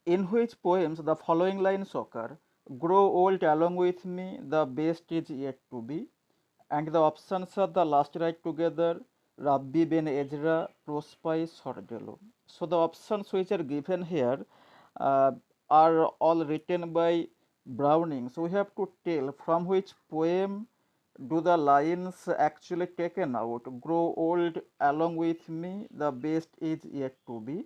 In which poems the following lines occur? Grow old along with me, the best is yet to be. And the options are the last ride together, Rabbi Ben Ezra, Prospai, Sordello. So the options which are given here uh, are all written by Browning. So we have to tell from which poem do the lines actually taken out. Grow old along with me, the best is yet to be.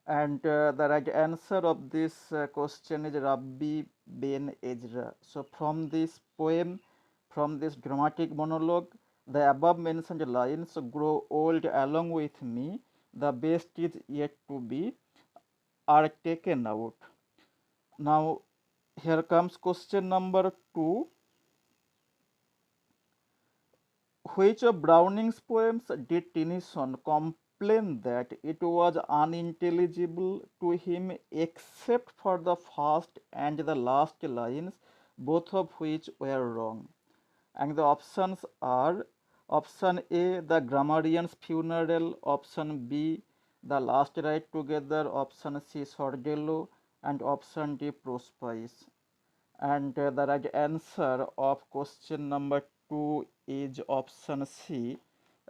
And the right answer of this question is Rabbi Ben Ezra. So, from this poem, from this dramatic monologue, the above mentioned lines grow old along with me, the best is yet to be, are taken out. Now, here comes question number 2. Which of Browning's poems did Tennyson complain that it was unintelligible to him except for the first and the last lines, both of which were wrong? And the options are option A, The Grammarian's Funeral, option B, The Last Ride Together, option C, Sordello, and option D, Prospice. And the right answer of question number 2 is option C,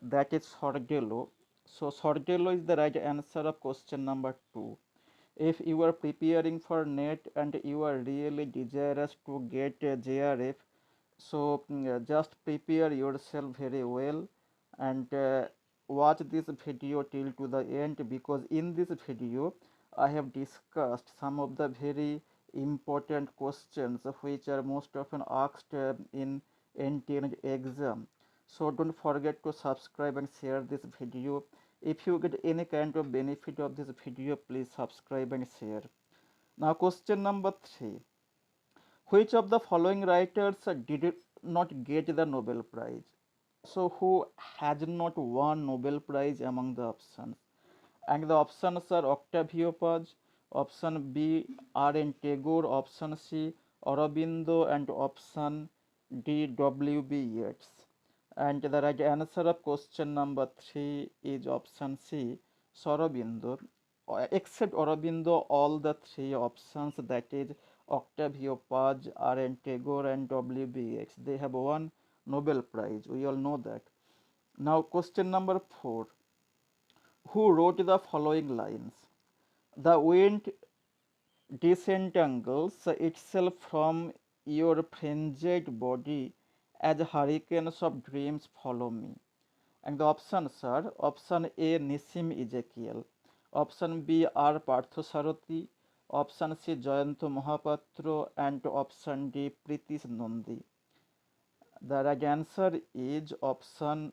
that is Sordello. So Sordello is the right answer of question number 2. If you are preparing for NET and you are really desirous to get a JRF, so just prepare yourself very well and watch this video till to the end, because in this video I have discussed some of the very important questions which are most often asked in NTN exam. So don't forget to subscribe and share this video. If you get any kind of benefit of this video, please subscribe and share. Now question number 3. Which of the following writers did not get the Nobel Prize? So, who has not won Nobel Prize among the options? And the options are Octavio Paz, option B, R.N. Tagore, option C, Aurobindo, and option D, W.B. Yeats. And the right answer of question number 3 is option C, Aurobindo. Except Aurobindo, all the three options, that is Octavio Paz, R.N. Tagore, and W.B. Yeats, they have won Nobel Prize. We all know that. Now, question number 4. Who wrote the following lines? The wind disentangles itself from your frenzied body as hurricanes of dreams follow me. And the options are option A, Nissim Ezekiel, option B, R. Parthasarathi, option C, Jayanto Mohapatra, and option D, Pritish Nandi. The right answer is option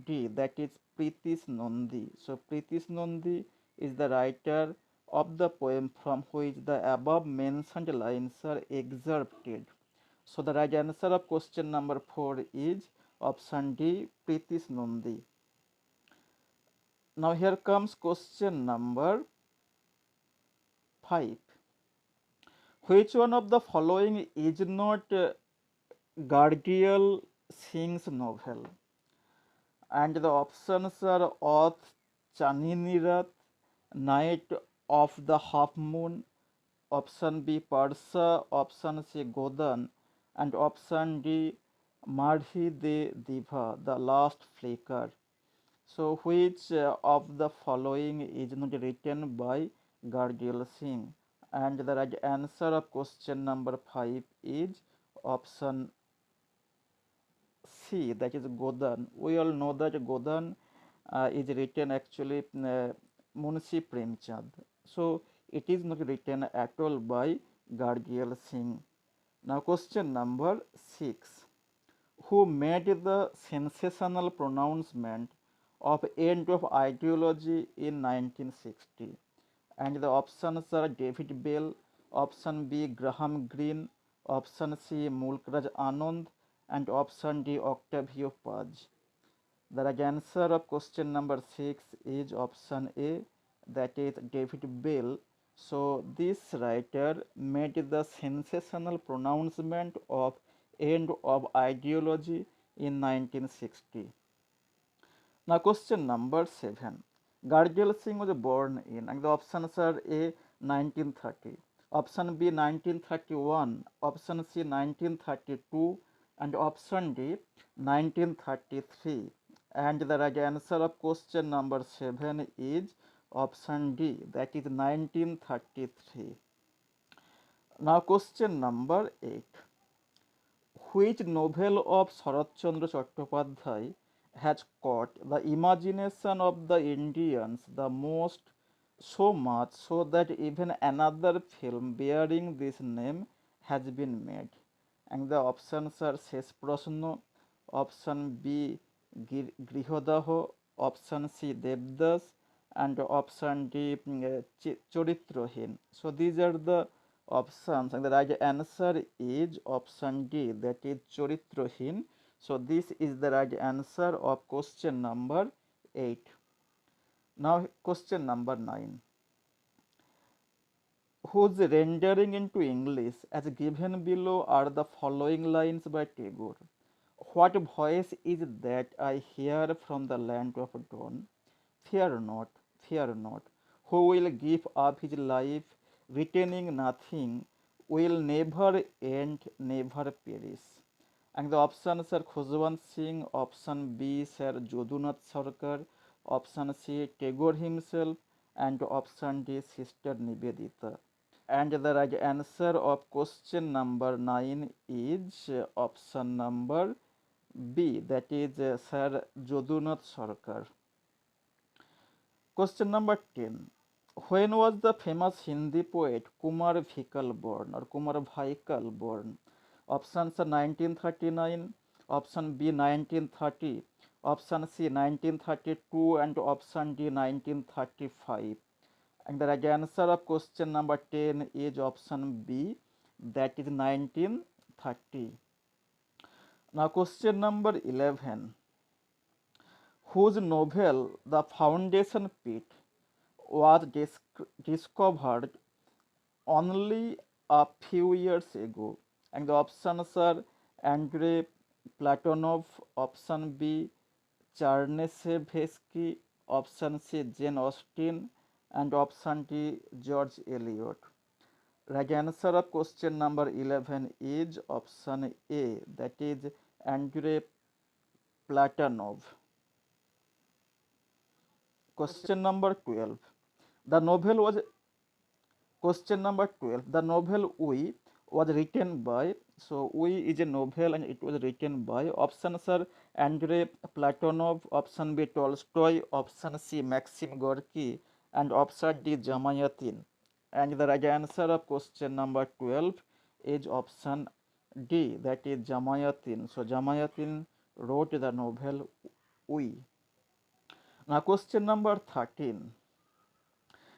D, that is Pritish Nandi. So Pritish Nandi is the writer of the poem from which the above mentioned lines are excerpted. So the right answer of question number 4 is option D, Pritish Nandi. Now here comes question number 5. Which one of the following is not Gargiel Singh's novel? And the options are Oth Chaninirat, Night of the Half Moon, option B, Parsa, option C, Godan, and option D, Marhi de Diva, the last flicker. So, which of the following is not written by Gargiel Singh? And the right answer of question number 5 is option C, that is Godan. We all know that Godan is written actually Munshi Premchand. So it is not written at all by Gargiel Singh. Now question number 6. Who made the sensational pronouncement of end of ideology in 1960? And the options are David Bell, option B, Graham Greene, option C, Mulkraj Anand, and option D, Octavio Paz. The right answer of question number 6 is option A, that is David Bell. So this writer made the sensational pronouncement of end of ideology in 1960. Now question number 7. Gargiel Singh was born in, and the options are A, 1930. Option B 1931, option C 1932, and option D 1933. And the right answer of question number 7 is option D, that is 1933. Now question number 8. Which novel of Sharat Chandra Chattopadhyay has caught the imagination of the Indians the most, so much so that even another film bearing this name has been made? And the options are Shesh Prashno, option B Grihodaho, option C Devdas, and option D Choritrahin. So these are the options, and the right answer is option D, that is Choritrahin. So this is the right answer of question number 8. Now question number 9, whose rendering into English as given below are the following lines by Tagore. What voice is that I hear from the land of dawn? Fear not, fear not. Who will give up his life, retaining nothing, will never end, never perish. And the options are Khujwant Singh, option B Sir Jodunath Sarkar, option C Tagore himself, and option D Sister Nivedita. And the right answer of question number 9 is option number B, that is Sir Jodunath Sarkar. Question number 10. When was the famous Hindi poet Kumar Bhikal born, or Kumar Bhaikal born? Options are 1939, option B 1930, option C 1932, and option D 1935. And the right answer of question number 10 is option B, that is 1930. Now question number 11, whose novel The Foundation Pit was discovered only a few years ago. And the options are Andrei Platonov, option B Chernyshevsky, option C Jane Austen, and option D George Eliot. Right answer of question number 11 is option A, that is Andrei Platonov. Question number 12. The novel was Question number 12. The novel We was written by, so We is a novel and it was written by, options are Andrei Platonov, option B Tolstoy, option C Maxim Gorky, and option D Jamayatin. And the right answer of question number 12 is option D, that is Jamayatin. So Jamayatin wrote the novel We. Now question number 13.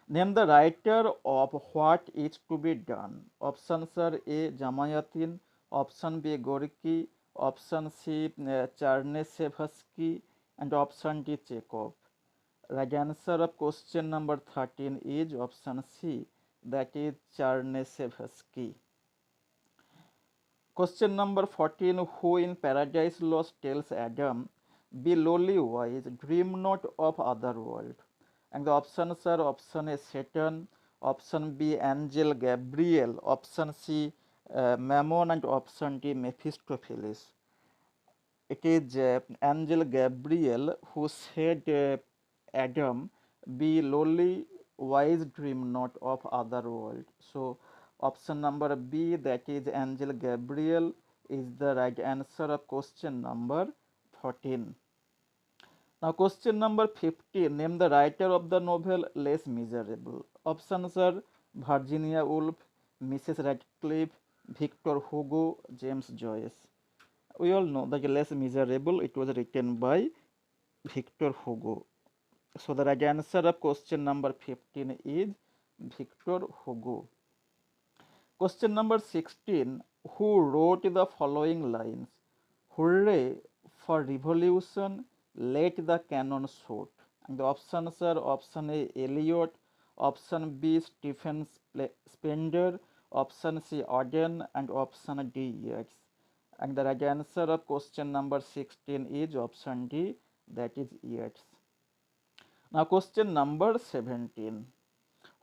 Name the writer of What is to be Done. Options are A. Jamayatin, option B. Gorky, option C. Chernyshevsky, and option D. Chekhov. Right answer of question number 13 is option C, that is Chernyshevsky. Question number 14. Who in Paradise Lost tells Adam, be lowly wise, dream not of other world? And the options are option A Satan, option B Angel Gabriel, option C Mammon, and option D Mephistopheles. It is Angel Gabriel who said Adam, be lowly wise, dream not of other world. So option number B, that is Angel Gabriel, is the right answer of question number 14. Now question number 15. Name the writer of the novel Les Miserables. Options are Virginia Woolf, Mrs. Radcliffe, Victor Hugo, James Joyce. We all know that Les Miserables, it was written by Victor Hugo. So the right answer of question number 15 is Victor Hugo. Question number 16. Who wrote the following lines? Hooray for revolution, let the cannon shoot. And the options are option A Eliot, option B Stephen Spender, option C Auden, and option D Yeats. And the right answer of question number 16 is option D, that is Yeats. Now question number 17.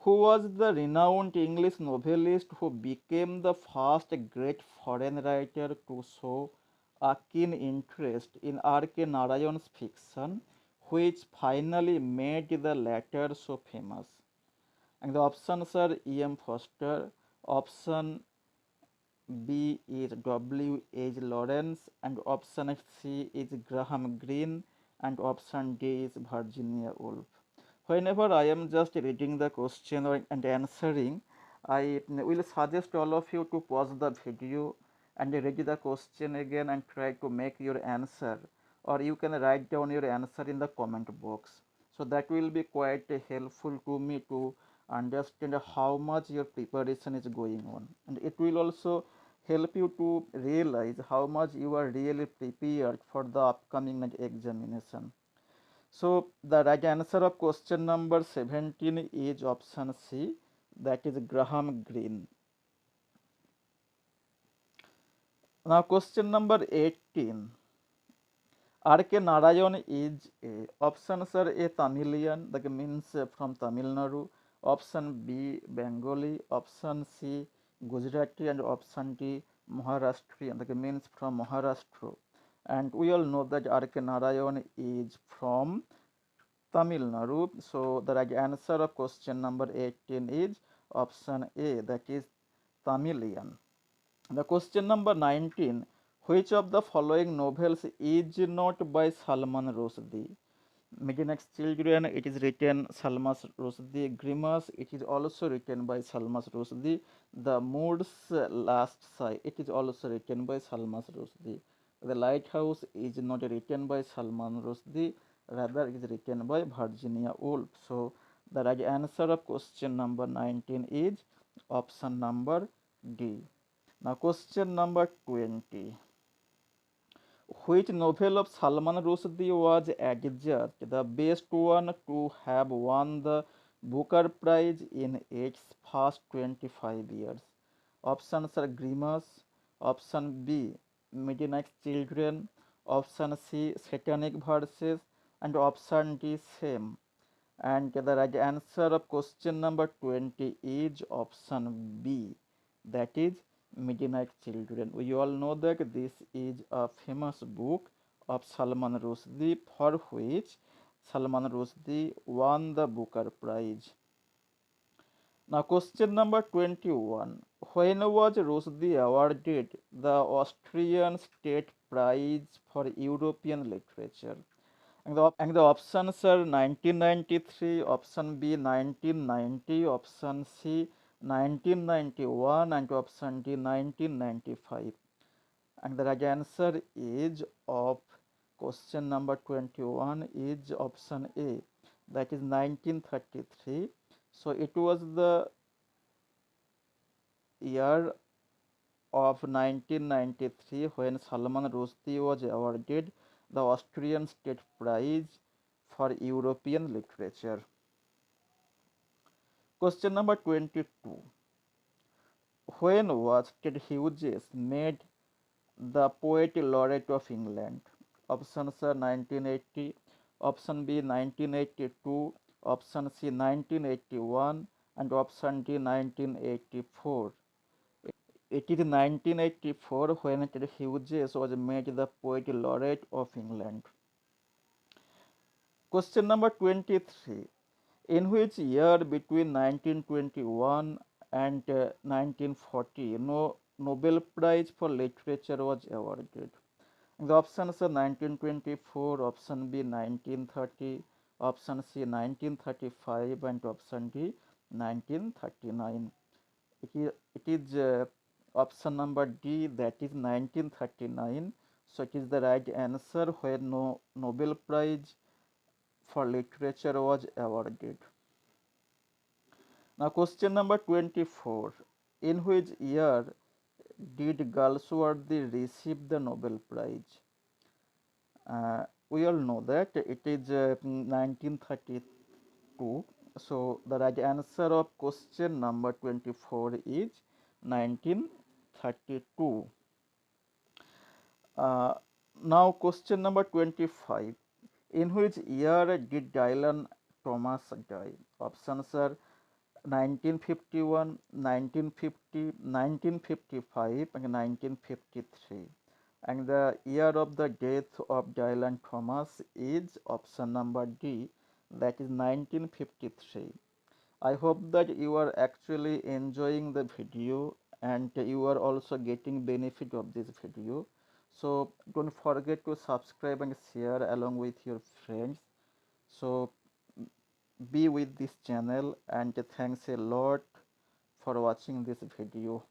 Who was the renowned English novelist who became the first great foreign writer to show a keen interest in R.K. Narayan's fiction, which finally made the latter so famous? And the options are E.M. Foster, option B is W. H. Lawrence, and option C is Graham Greene, and option D is Virginia Woolf. Whenever I am just reading the question and answering, I will suggest all of you to pause the video and read the question again and try to make your answer, or you can write down your answer in the comment box. So that will be quite helpful to me to understand how much your preparation is going on, and it will also help you to realize how much you are really prepared for the upcoming examination. So the right answer of question number 17 is option C, that is Graham Greene. Now question number 18. R.K. Narayan is a options are A Tamilian, that means from Tamil Nadu, option B Bengali, option C Gujarati, and option D Maharashtrian, that means from Maharashtra. And we all know that R.K. Narayan is from Tamil Nadu. So the right answer of question number 18 is option A, that is Tamilian. The question number 19. Which of the following novels is not by Salman Rushdie? Midnight's Children, it is written Salman Rushdie. Grimace, it is also written by Salman Rushdie. The Mood's Last Sigh, it is also written by Salman Rushdie. The Lighthouse is not written by Salman Rushdie, rather it is written by Virginia Woolf. So the right answer of question number 19 is option number D. Now question number 20. Which novel of Salman Rushdie was adjudged the best one to have won the Booker Prize in its first 25 years? Options are Grimace, option B Midnight's Children, option C Satanic Verses, and option D same. And the right answer of question number 20 is option B, that is Midnight Children. We all know that this is a famous book of Salman Rushdie, for which Salman Rushdie won the Booker Prize. Now question number 21. When was Rushdie awarded the Austrian State Prize for European Literature? And the options are 1993, option B 1990, option C 1991, and option D 1995. And the right answer is of question number 21 is option A, that is 1933. So it was the year of 1993 when Salman Rushdie was awarded the Austrian State Prize for European Literature. Question number 22. When was Ted Hughes made the Poet Laureate of England? Options are 1980, option B 1982, option C 1981, and option D 1984. It is 1984 when Ted Hughes was made the Poet Laureate of England. Question number 23. In which year between 1921 and 1940 no Nobel Prize for Literature was awarded? The options are 1924, option B 1930, option C 1935, and option D 1939. It is option number D, that is 1939. So it is the right answer where no Nobel Prize for Literature was awarded. Now question number 24. In which year did Galsworthy receive the Nobel Prize? We all know that it is 1932. So the right answer of question number 24 is 1932. Now question number 25. In which year did Dylan Thomas die? Options are 1951, 1950, 1955, and 1953. And the year of the death of Dylan Thomas is option number D, that is 1953. I hope that you are actually enjoying the video and you are also getting benefit of this video. So don't forget to subscribe and share along with your friends. So be with this channel, and thanks a lot for watching this video.